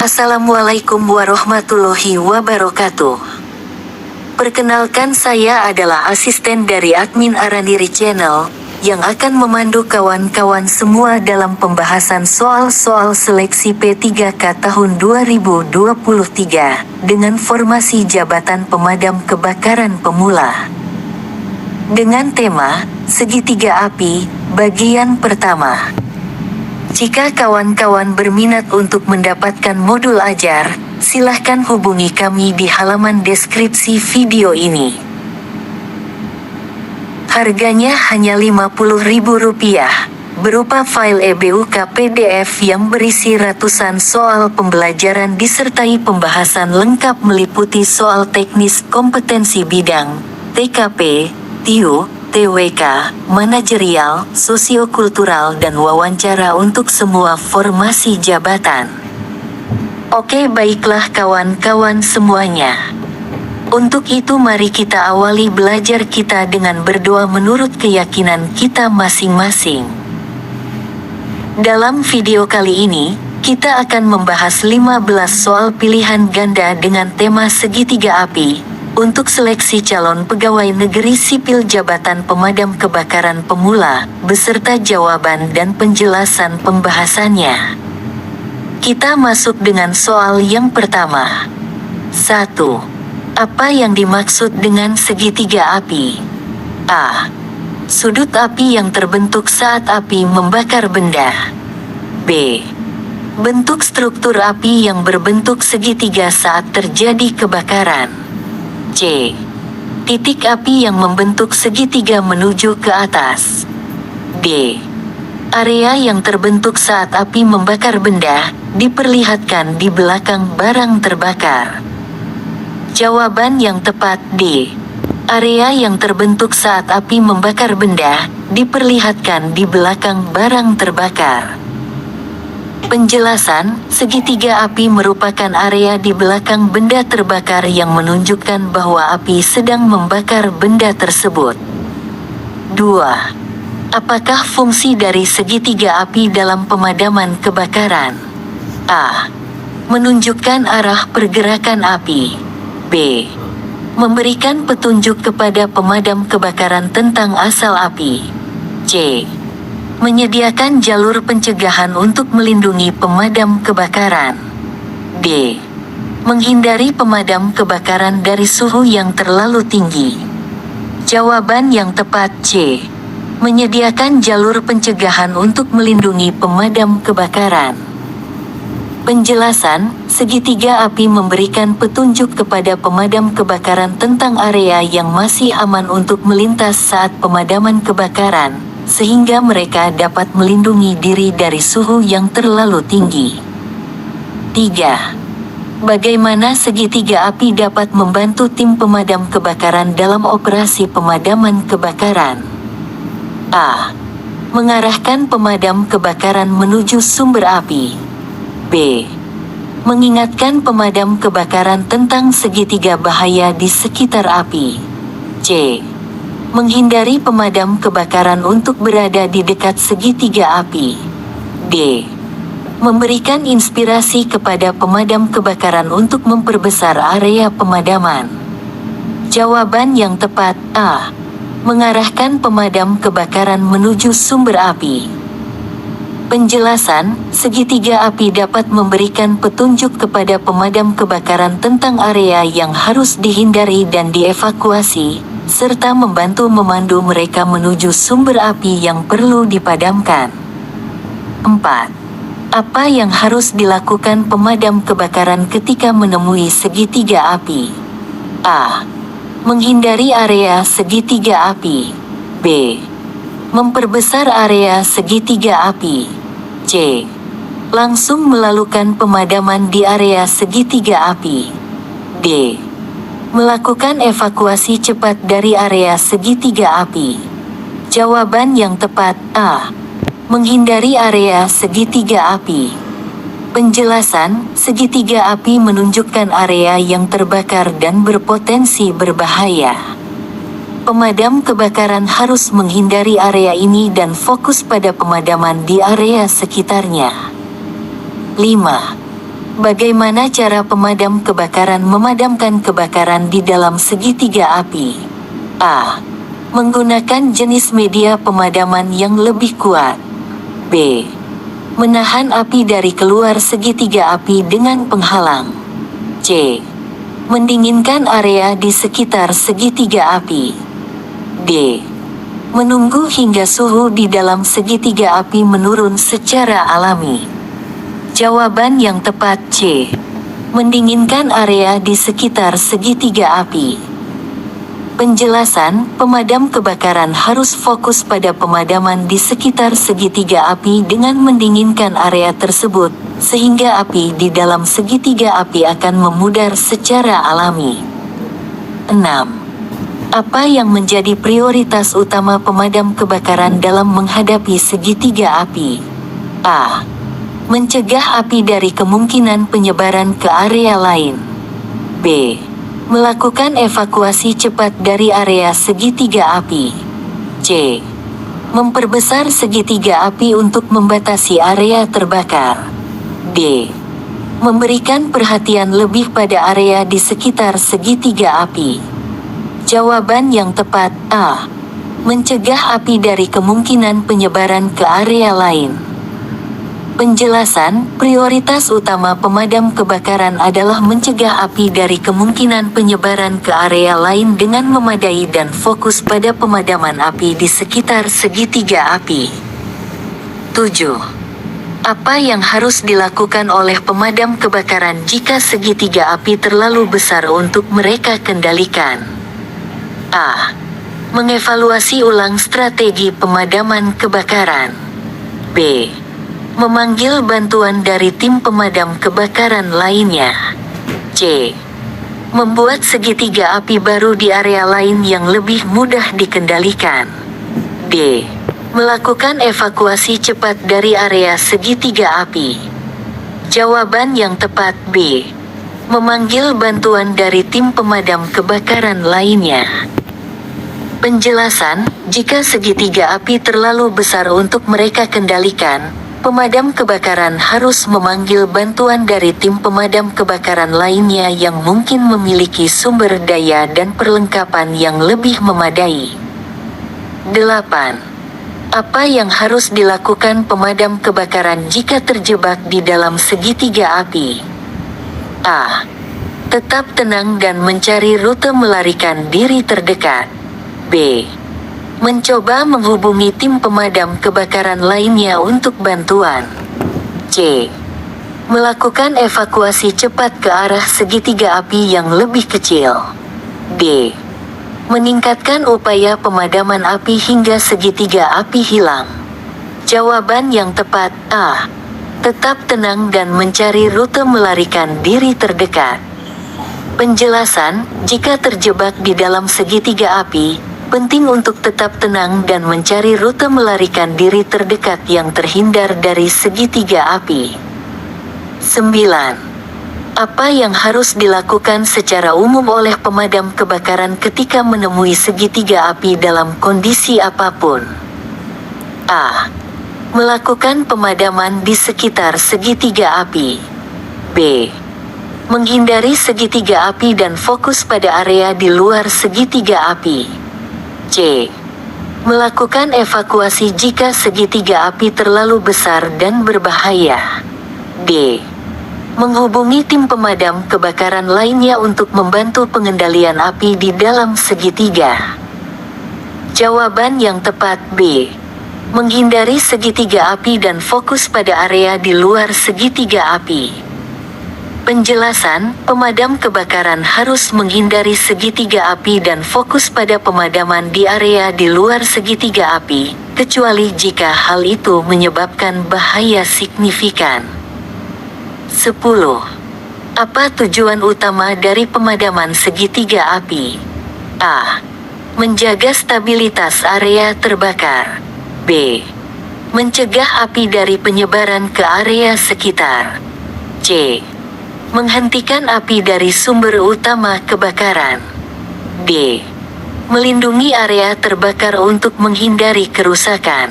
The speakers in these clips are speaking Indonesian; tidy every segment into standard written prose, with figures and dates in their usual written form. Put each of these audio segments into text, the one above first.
Assalamualaikum warahmatullahi wabarakatuh. Perkenalkan, saya adalah asisten dari admin Araniri Channel, yang akan memandu kawan-kawan semua dalam pembahasan soal-soal seleksi P3K tahun 2023, dengan formasi Jabatan Pemadam Kebakaran Pemula. Dengan tema, Segitiga Api, bagian pertama. Jika kawan-kawan berminat untuk mendapatkan modul ajar, silahkan hubungi kami di halaman deskripsi video ini. Harganya hanya Rp50.000, berupa file EBUK PDF yang berisi ratusan soal pembelajaran disertai pembahasan lengkap meliputi soal teknis kompetensi bidang, TKP, TIU, TWK, manajerial, sosiokultural dan wawancara untuk semua formasi jabatan. Oke, baiklah kawan-kawan semuanya. Untuk itu mari kita awali belajar kita dengan berdoa menurut keyakinan kita masing-masing. Dalam video kali ini, kita akan membahas 15 soal pilihan ganda dengan tema segitiga api, untuk seleksi calon pegawai negeri sipil Jabatan Pemadam Kebakaran Pemula, beserta jawaban dan penjelasan pembahasannya. Kita masuk dengan soal yang pertama. 1. Apa yang dimaksud dengan segitiga api? A. Sudut api yang terbentuk saat api membakar benda. B. Bentuk struktur api yang berbentuk segitiga saat terjadi kebakaran. C. Titik api yang membentuk segitiga menuju ke atas. D. Area yang terbentuk saat api membakar benda, diperlihatkan di belakang barang terbakar. Jawaban yang tepat D. Area yang terbentuk saat api membakar benda, diperlihatkan di belakang barang terbakar. Penjelasan, segitiga api merupakan area di belakang benda terbakar yang menunjukkan bahwa api sedang membakar benda tersebut. 2. Apakah fungsi dari segitiga api dalam pemadaman kebakaran? A. Menunjukkan arah pergerakan api. B. Memberikan petunjuk kepada pemadam kebakaran tentang asal api. C. Menyediakan jalur pencegahan untuk melindungi pemadam kebakaran. D. Menghindari pemadam kebakaran dari suhu yang terlalu tinggi. Jawaban yang tepat C. Menyediakan jalur pencegahan untuk melindungi pemadam kebakaran. Penjelasan, segitiga api memberikan petunjuk kepada pemadam kebakaran tentang area yang masih aman untuk melintas saat pemadaman kebakaran, sehingga mereka dapat melindungi diri dari suhu yang terlalu tinggi. 3. Bagaimana segitiga api dapat membantu tim pemadam kebakaran dalam operasi pemadaman kebakaran? A. Mengarahkan pemadam kebakaran menuju sumber api. B. Mengingatkan pemadam kebakaran tentang segitiga bahaya di sekitar api. C. Menghindari pemadam kebakaran untuk berada di dekat segitiga api. D. Memberikan inspirasi kepada pemadam kebakaran untuk memperbesar area pemadaman. Jawaban yang tepat A. Mengarahkan pemadam kebakaran menuju sumber api. Penjelasan, segitiga api dapat memberikan petunjuk kepada pemadam kebakaran tentang area yang harus dihindari dan dievakuasi, serta membantu memandu mereka menuju sumber api yang perlu dipadamkan. 4. Apa yang harus dilakukan pemadam kebakaran ketika menemui segitiga api? A. Menghindari area segitiga api. B. Memperbesar area segitiga api. C. Langsung melakukan pemadaman di area segitiga api. D. Melakukan evakuasi cepat dari area segitiga api. Jawaban yang tepat A. Menghindari area segitiga api. Penjelasan, segitiga api menunjukkan area yang terbakar dan berpotensi berbahaya. Pemadam kebakaran harus menghindari area ini dan fokus pada pemadaman di area sekitarnya. 5. Bagaimana cara pemadam kebakaran memadamkan kebakaran di dalam segitiga api? A. Menggunakan jenis media pemadaman yang lebih kuat. B. Menahan api dari keluar segitiga api dengan penghalang. C. Mendinginkan area di sekitar segitiga api. D. Menunggu hingga suhu di dalam segitiga api menurun secara alami. Jawaban yang tepat C. Mendinginkan area di sekitar segitiga api. Penjelasan, pemadam kebakaran harus fokus pada pemadaman di sekitar segitiga api dengan mendinginkan area tersebut, sehingga api di dalam segitiga api akan memudar secara alami. 6. Apa yang menjadi prioritas utama pemadam kebakaran dalam menghadapi segitiga api? A. Mencegah api dari kemungkinan penyebaran ke area lain. B. Melakukan evakuasi cepat dari area segitiga api. C. Memperbesar segitiga api untuk membatasi area terbakar. D. Memberikan perhatian lebih pada area di sekitar segitiga api. Jawaban yang tepat A. Mencegah api dari kemungkinan penyebaran ke area lain. Penjelasan, prioritas utama pemadam kebakaran adalah mencegah api dari kemungkinan penyebaran ke area lain dengan memadai dan fokus pada pemadaman api di sekitar segitiga api. 7. Apa yang harus dilakukan oleh pemadam kebakaran jika segitiga api terlalu besar untuk mereka kendalikan? A. Mengevaluasi ulang strategi pemadaman kebakaran. B. Memanggil bantuan dari tim pemadam kebakaran lainnya. C. Membuat segitiga api baru di area lain yang lebih mudah dikendalikan. D. Melakukan evakuasi cepat dari area segitiga api. Jawaban yang tepat B. Memanggil bantuan dari tim pemadam kebakaran lainnya. Penjelasan, jika segitiga api terlalu besar untuk mereka kendalikan, pemadam kebakaran harus memanggil bantuan dari tim pemadam kebakaran lainnya yang mungkin memiliki sumber daya dan perlengkapan yang lebih memadai. 8. Apa yang harus dilakukan pemadam kebakaran jika terjebak di dalam segitiga api? A. Tetap tenang dan mencari rute melarikan diri terdekat. B. Mencoba menghubungi tim pemadam kebakaran lainnya untuk bantuan. C. Melakukan evakuasi cepat ke arah segitiga api yang lebih kecil. D. Meningkatkan upaya pemadaman api hingga segitiga api hilang. Jawaban yang tepat A. Tetap tenang dan mencari rute melarikan diri terdekat. Penjelasan, jika terjebak di dalam segitiga api, penting untuk tetap tenang dan mencari rute melarikan diri terdekat yang terhindar dari segitiga api. 9. Apa yang harus dilakukan secara umum oleh pemadam kebakaran ketika menemui segitiga api dalam kondisi apapun? A. Melakukan pemadaman di sekitar segitiga api. B. Menghindari segitiga api dan fokus pada area di luar segitiga api. C. Melakukan evakuasi jika segitiga api terlalu besar dan berbahaya. D. Menghubungi tim pemadam kebakaran lainnya untuk membantu pengendalian api di dalam segitiga. Jawaban yang tepat B. Menghindari segitiga api dan fokus pada area di luar segitiga api. Penjelasan, pemadam kebakaran harus menghindari segitiga api dan fokus pada pemadaman di area di luar segitiga api, kecuali jika hal itu menyebabkan bahaya signifikan. 10. Apa tujuan utama dari pemadaman segitiga api? A. Menjaga stabilitas area terbakar. B. Mencegah api dari penyebaran ke area sekitar. C. Menghentikan api dari sumber utama kebakaran. D. Melindungi area terbakar untuk menghindari kerusakan.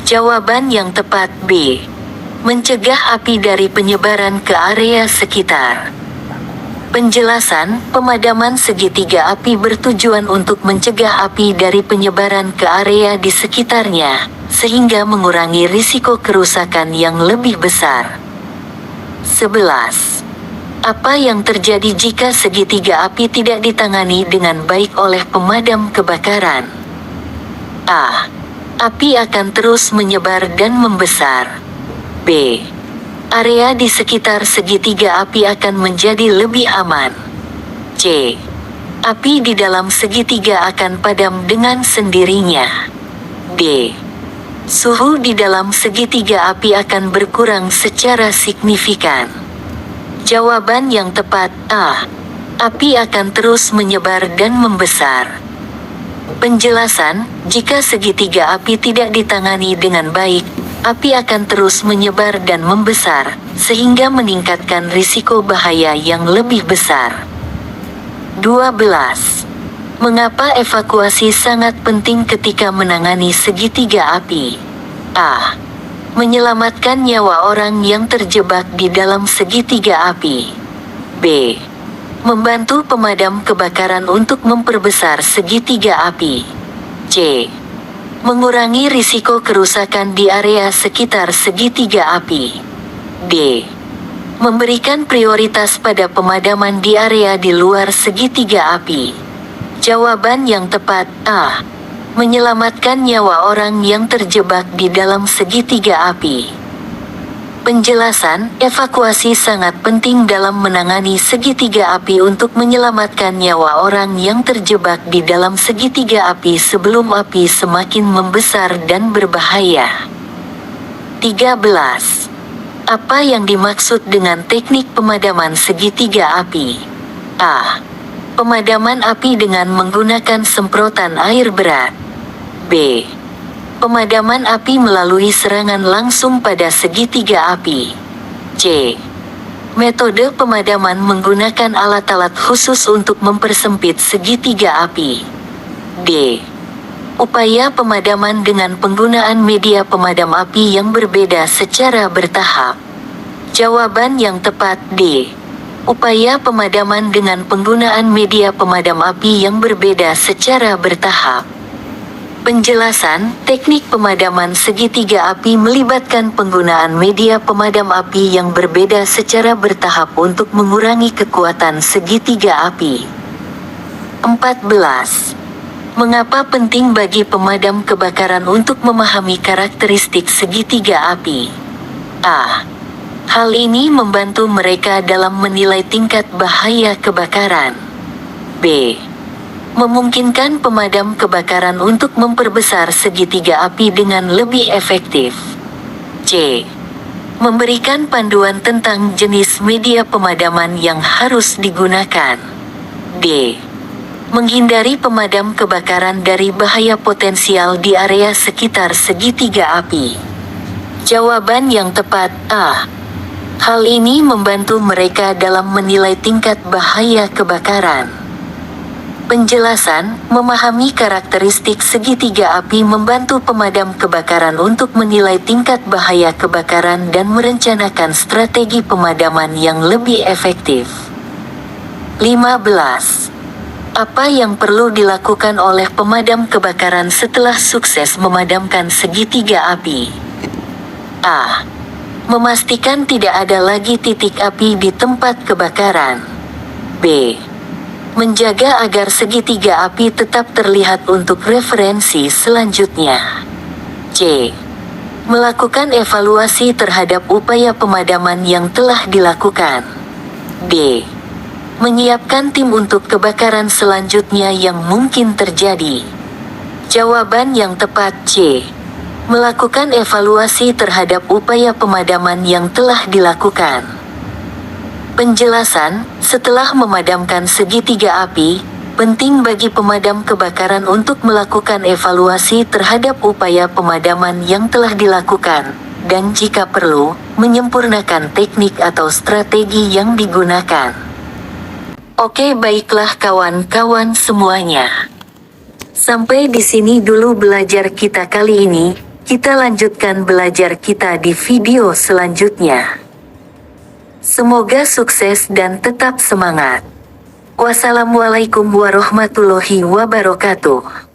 Jawaban yang tepat B. Mencegah api dari penyebaran ke area sekitar. Penjelasan, pemadaman segitiga api bertujuan untuk mencegah api dari penyebaran ke area di sekitarnya, sehingga mengurangi risiko kerusakan yang lebih besar. 11. Apa yang terjadi jika segitiga api tidak ditangani dengan baik oleh pemadam kebakaran? A. Api akan terus menyebar dan membesar. B. Area di sekitar segitiga api akan menjadi lebih aman. C. Api di dalam segitiga akan padam dengan sendirinya. D. Suhu di dalam segitiga api akan berkurang secara signifikan. Jawaban yang tepat A. Api akan terus menyebar dan membesar. Penjelasan, jika segitiga api tidak ditangani dengan baik, api akan terus menyebar dan membesar, sehingga meningkatkan risiko bahaya yang lebih besar. 12. Mengapa evakuasi sangat penting ketika menangani segitiga api? A. Menyelamatkan nyawa orang yang terjebak di dalam segitiga api. B. Membantu pemadam kebakaran untuk memperbesar segitiga api. C. Mengurangi risiko kerusakan di area sekitar segitiga api. D. Memberikan prioritas pada pemadaman di area di luar segitiga api. Jawaban yang tepat A. Menyelamatkan nyawa orang yang terjebak di dalam segitiga api. Penjelasan, evakuasi sangat penting dalam menangani segitiga api untuk menyelamatkan nyawa orang yang terjebak di dalam segitiga api sebelum api semakin membesar dan berbahaya. 13. Apa yang dimaksud dengan teknik pemadaman segitiga api? A. Pemadaman api dengan menggunakan semprotan air berat. B. Pemadaman api melalui serangan langsung pada segitiga api. C. Metode pemadaman menggunakan alat-alat khusus untuk mempersempit segitiga api. D. Upaya pemadaman dengan penggunaan media pemadam api yang berbeda secara bertahap. Jawaban yang tepat D. Upaya pemadaman dengan penggunaan media pemadam api yang berbeda secara bertahap. Penjelasan, teknik pemadaman segitiga api melibatkan penggunaan media pemadam api yang berbeda secara bertahap untuk mengurangi kekuatan segitiga api. 14. Mengapa penting bagi pemadam kebakaran untuk memahami karakteristik segitiga api? A. Hal ini membantu mereka dalam menilai tingkat bahaya kebakaran. B. Memungkinkan pemadam kebakaran untuk memperbesar segitiga api dengan lebih efektif. C. Memberikan panduan tentang jenis media pemadaman yang harus digunakan. D. Menghindari pemadam kebakaran dari bahaya potensial di area sekitar segitiga api. Jawaban yang tepat A. Hal ini membantu mereka dalam menilai tingkat bahaya kebakaran. Penjelasan, memahami karakteristik segitiga api membantu pemadam kebakaran untuk menilai tingkat bahaya kebakaran dan merencanakan strategi pemadaman yang lebih efektif. 15. Apa yang perlu dilakukan oleh pemadam kebakaran setelah sukses memadamkan segitiga api? A. Memastikan tidak ada lagi titik api di tempat kebakaran. B. Menjaga agar segitiga api tetap terlihat untuk referensi selanjutnya. C. Melakukan evaluasi terhadap upaya pemadaman yang telah dilakukan. D. Menyiapkan tim untuk kebakaran selanjutnya yang mungkin terjadi. Jawaban yang tepat C. Melakukan evaluasi terhadap upaya pemadaman yang telah dilakukan. Penjelasan, setelah memadamkan segitiga api, penting bagi pemadam kebakaran untuk melakukan evaluasi terhadap upaya pemadaman yang telah dilakukan, dan jika perlu, menyempurnakan teknik atau strategi yang digunakan. Oke, baiklah kawan-kawan semuanya. Sampai di sini dulu belajar kita kali ini. Kita lanjutkan belajar kita di video selanjutnya. Semoga sukses dan tetap semangat. Wassalamualaikum warahmatullahi wabarakatuh.